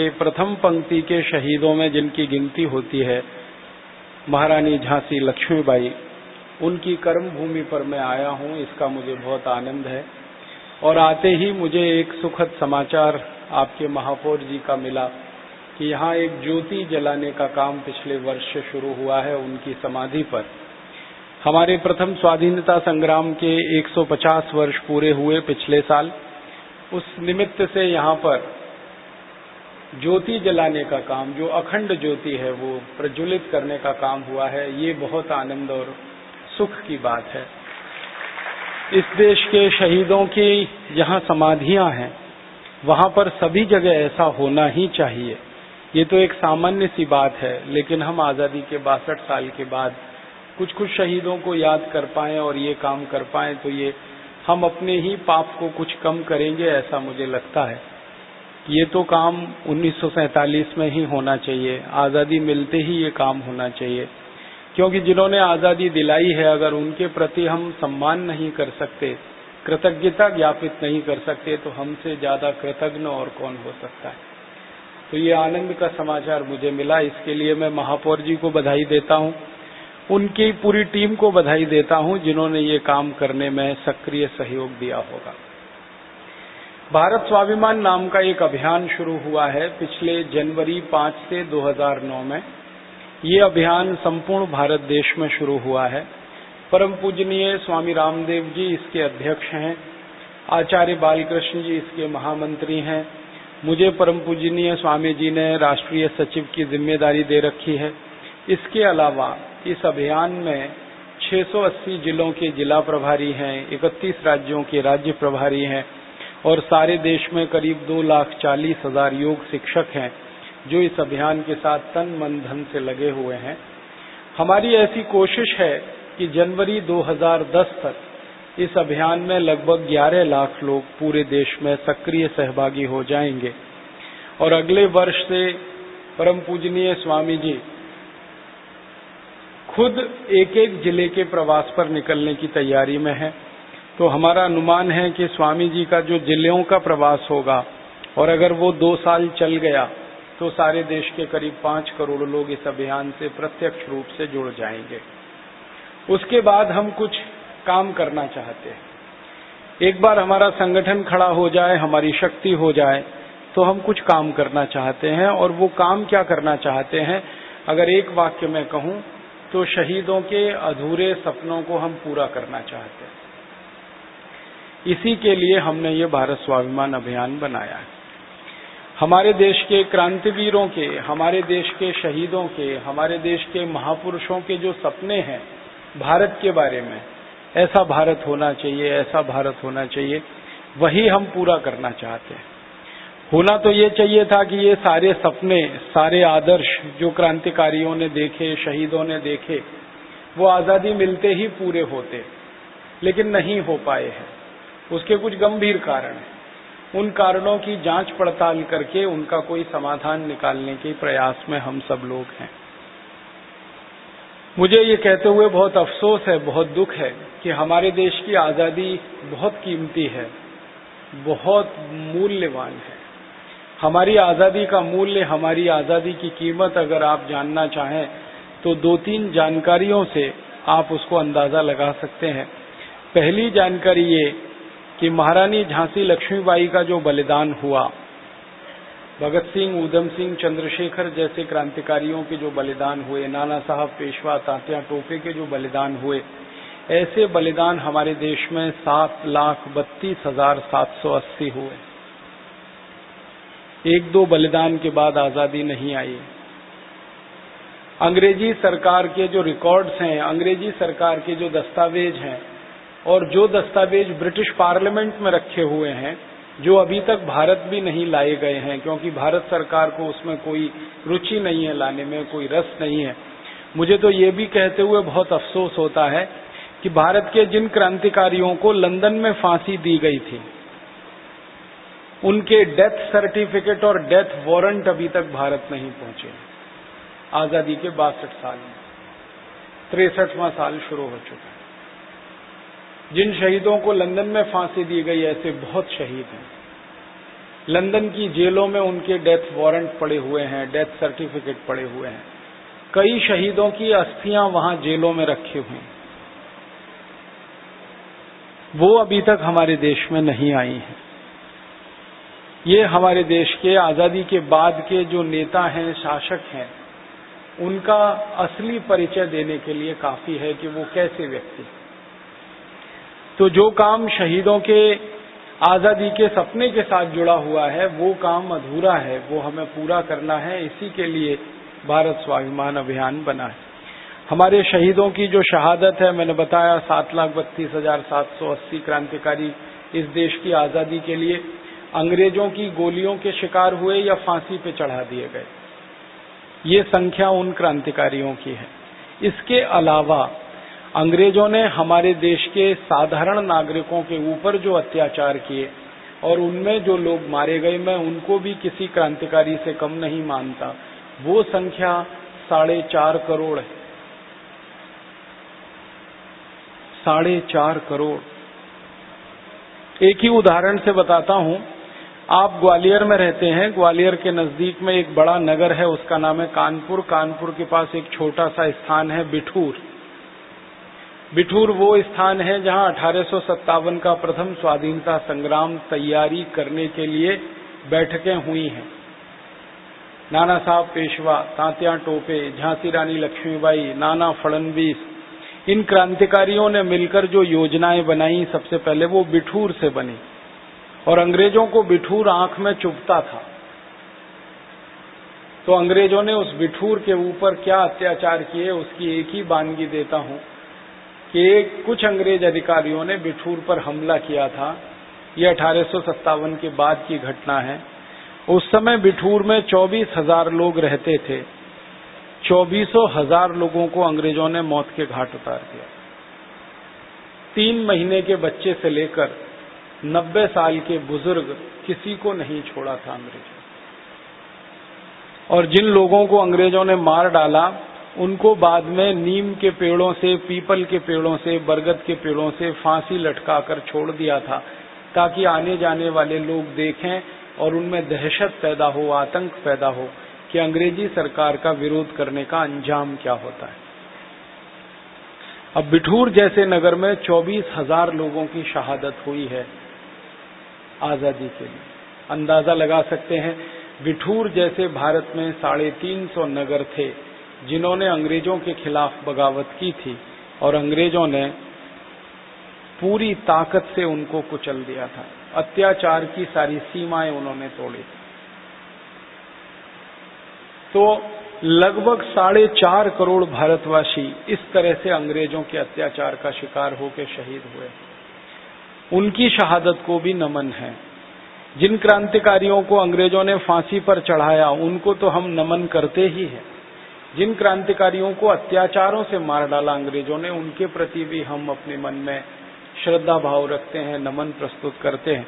के प्रथम पंक्ति के शहीदों में जिनकी गिनती होती है, महारानी झांसी लक्ष्मीबाई, उनकी कर्मभूमि पर मैं आया हूं। इसका मुझे बहुत आनंद है। और आते ही मुझे एक सुखद समाचार आपके महापौर जी का मिला कि यहाँ एक ज्योति जलाने का काम पिछले वर्ष से शुरू हुआ है उनकी समाधि पर। हमारे प्रथम स्वाधीनता संग्राम के 150 वर्ष पूरे हुए पिछले साल। उस निमित्त से यहाँ पर ज्योति जलाने का काम, जो अखंड ज्योति है, वो प्रज्वलित करने का काम हुआ है। ये बहुत आनंद और सुख की बात है। इस देश के शहीदों की जहाँ समाधियां हैं, वहां पर सभी जगह ऐसा होना ही चाहिए। ये तो एक सामान्य सी बात है, लेकिन हम आजादी के 62 साल के बाद कुछ कुछ शहीदों को याद कर पाएं और ये काम कर पाएं, तो ये हम अपने ही पाप को कुछ कम करेंगे, ऐसा मुझे लगता है। ये तो काम 1947 में ही होना चाहिए, आजादी मिलते ही ये काम होना चाहिए। क्योंकि जिन्होंने आजादी दिलाई है, अगर उनके प्रति हम सम्मान नहीं कर सकते, कृतज्ञता ज्ञापित नहीं कर सकते, तो हमसे ज्यादा कृतज्ञ और कौन हो सकता है। तो ये आनंद का समाचार मुझे मिला, इसके लिए मैं महापौर जी को बधाई देता हूं, उनकी पूरी टीम को बधाई देता हूं जिन्होंने ये काम करने में सक्रिय सहयोग दिया होगा। भारत स्वाभिमान नाम का एक अभियान शुरू हुआ है पिछले जनवरी 5 से 2009 में। ये अभियान संपूर्ण भारत देश में शुरू हुआ है। परम पूजनीय स्वामी रामदेव जी इसके अध्यक्ष हैं, आचार्य बालकृष्ण जी इसके महामंत्री हैं, मुझे परम पूजनीय स्वामी जी ने राष्ट्रीय सचिव की जिम्मेदारी दे रखी है। इसके अलावा इस अभियान में 680 जिलों के जिला प्रभारी हैं, 31 राज्यों के राज्य प्रभारी हैं और सारे देश में करीब 2,40,000 योग शिक्षक हैं जो इस अभियान के साथ तन मन धन से लगे हुए हैं। हमारी ऐसी कोशिश है कि जनवरी 2010 तक इस अभियान में लगभग 11 लाख लोग पूरे देश में सक्रिय सहभागी हो जाएंगे और अगले वर्ष से परम पूजनीय स्वामी जी खुद एक एक जिले के प्रवास पर निकलने की तैयारी में है। तो हमारा अनुमान है कि स्वामी जी का जो जिलों का प्रवास होगा, और अगर वो 2 साल चल गया, तो सारे देश के करीब 5 करोड़ लोग इस अभियान से प्रत्यक्ष रूप से जुड़ जाएंगे। उसके बाद हम कुछ काम करना चाहते हैं। एक बार हमारा संगठन खड़ा हो जाए, हमारी शक्ति हो जाए, तो हम कुछ काम करना चाहते हैं। और वो काम क्या करना चाहते हैं, अगर एक वाक्य में कहूं तो शहीदों के अधूरे सपनों को हम पूरा करना चाहते हैं। इसी के लिए हमने ये भारत स्वाभिमान अभियान बनाया है। हमारे देश के क्रांतिवीरों के, हमारे देश के शहीदों के, हमारे देश के महापुरुषों के जो सपने हैं भारत के बारे में, ऐसा भारत होना चाहिए, ऐसा भारत होना चाहिए, वही हम पूरा करना चाहते हैं। होना तो ये चाहिए था कि ये सारे सपने, सारे आदर्श जो क्रांतिकारियों ने देखे, शहीदों ने देखे, वो आजादी मिलते ही पूरे होते, लेकिन नहीं हो पाए हैं। उसके कुछ गंभीर कारण हैं। उन कारणों की जांच पड़ताल करके उनका कोई समाधान निकालने के प्रयास में हम सब लोग हैं। मुझे ये कहते हुए बहुत अफसोस है, बहुत दुख है कि हमारे देश की आजादी बहुत कीमती है, बहुत मूल्यवान है। हमारी आजादी का मूल्य, हमारी आजादी की कीमत अगर आप जानना चाहें तो 2-3 जानकारियों से आप उसको अंदाजा लगा सकते हैं। पहली जानकारी ये कि महारानी झांसी लक्ष्मीबाई का जो बलिदान हुआ, भगत सिंह, ऊधम सिंह, चंद्रशेखर जैसे क्रांतिकारियों के जो बलिदान हुए, नाना साहब पेशवा, तात्या टोपे के जो बलिदान हुए, ऐसे बलिदान हमारे देश में 7,32,780 हुए। 1-2 बलिदान के बाद आजादी नहीं आई। अंग्रेजी सरकार के जो रिकॉर्ड्स हैं, अंग्रेजी सरकार के जो दस्तावेज हैं और जो दस्तावेज ब्रिटिश पार्लियामेंट में रखे हुए हैं, जो अभी तक भारत भी नहीं लाए गए हैं, क्योंकि भारत सरकार को उसमें कोई रुचि नहीं है, लाने में कोई रस नहीं है। मुझे तो ये भी कहते हुए बहुत अफसोस होता है कि भारत के जिन क्रांतिकारियों को लंदन में फांसी दी गई थी, उनके डेथ सर्टिफिकेट और डेथ वारंट अभी तक भारत नहीं पहुंचे। आजादी के 62 साल में 63वां साल शुरू हो चुका है। जिन शहीदों को लंदन में फांसी दी गई, ऐसे बहुत शहीद हैं, लंदन की जेलों में उनके डेथ वारंट पड़े हुए हैं, डेथ सर्टिफिकेट पड़े हुए हैं। कई शहीदों की अस्थियां वहां जेलों में रखी हुई हैं। वो अभी तक हमारे देश में नहीं आई हैं। ये हमारे देश के आजादी के बाद के जो नेता हैं, शासक हैं, उनका असली परिचय देने के लिए काफी है कि वो कैसे व्यक्ति। तो जो काम शहीदों के आजादी के सपने के साथ जुड़ा हुआ है, वो काम अधूरा है, वो हमें पूरा करना है। इसी के लिए भारत स्वाभिमान अभियान बना है। हमारे शहीदों की जो शहादत है, मैंने बताया 7,32,780 क्रांतिकारी इस देश की आजादी के लिए अंग्रेजों की गोलियों के शिकार हुए या फांसी पे चढ़ा दिए गए। ये संख्या उन क्रांतिकारियों की है। इसके अलावा अंग्रेजों ने हमारे देश के साधारण नागरिकों के ऊपर जो अत्याचार किए और उनमें जो लोग मारे गए, मैं उनको भी किसी क्रांतिकारी से कम नहीं मानता। वो संख्या 4.5 करोड़ है। 4.5 करोड़। एक ही उदाहरण से बताता हूं। आप ग्वालियर में रहते हैं। ग्वालियर के नजदीक में एक बड़ा नगर है, उसका नाम है कानपुर। कानपुर के पास एक छोटा सा स्थान है बिठूर। बिठूर वो स्थान है जहां 1857 का प्रथम स्वाधीनता संग्राम तैयारी करने के लिए बैठकें हुई हैं। नाना साहब पेशवा, तात्या टोपे, झांसी रानी लक्ष्मीबाई, नाना फडणवीस, इन क्रांतिकारियों ने मिलकर जो योजनाएं बनाई, सबसे पहले वो बिठूर से बनी। और अंग्रेजों को बिठूर आंख में चुभता था, तो अंग्रेजों ने उस बिठूर के ऊपर क्या अत्याचार किए, उसकी एक ही बानगी देता हूं कि कुछ अंग्रेज अधिकारियों ने बिठूर पर हमला किया था। ये 1857 के बाद की घटना है। उस समय बिठूर में 24,000 लोग रहते थे। 24,000 लोगों को अंग्रेजों ने मौत के घाट उतार दिया। 3 महीने के बच्चे से लेकर 90 साल के बुजुर्ग, किसी को नहीं छोड़ा था अंग्रेजों। और जिन लोगों को अंग्रेजों ने मार डाला, उनको बाद में नीम के पेड़ों से, पीपल के पेड़ों से, बरगद के पेड़ों से फांसी लटकाकर छोड़ दिया था, ताकि आने जाने वाले लोग देखें और उनमें दहशत पैदा हो, आतंक पैदा हो कि अंग्रेजी सरकार का विरोध करने का अंजाम क्या होता है। अब बिठूर जैसे नगर में 24,000 लोगों की शहादत हुई है आजादी के लिए। अंदाजा लगा सकते हैं, बिठूर जैसे भारत में 350 नगर थे जिन्होंने अंग्रेजों के खिलाफ बगावत की थी और अंग्रेजों ने पूरी ताकत से उनको कुचल दिया था। अत्याचार की सारी सीमाएं उन्होंने तोड़ी। तो लगभग 4.5 करोड़ भारतवासी इस तरह से अंग्रेजों के अत्याचार का शिकार होकर शहीद हुए। उनकी शहादत को भी नमन है। जिन क्रांतिकारियों को अंग्रेजों ने फांसी पर चढ़ाया, उनको तो हम नमन करते ही हैं। जिन क्रांतिकारियों को अत्याचारों से मार डाला अंग्रेजों ने, उनके प्रति भी हम अपने मन में श्रद्धा भाव रखते हैं, नमन प्रस्तुत करते हैं।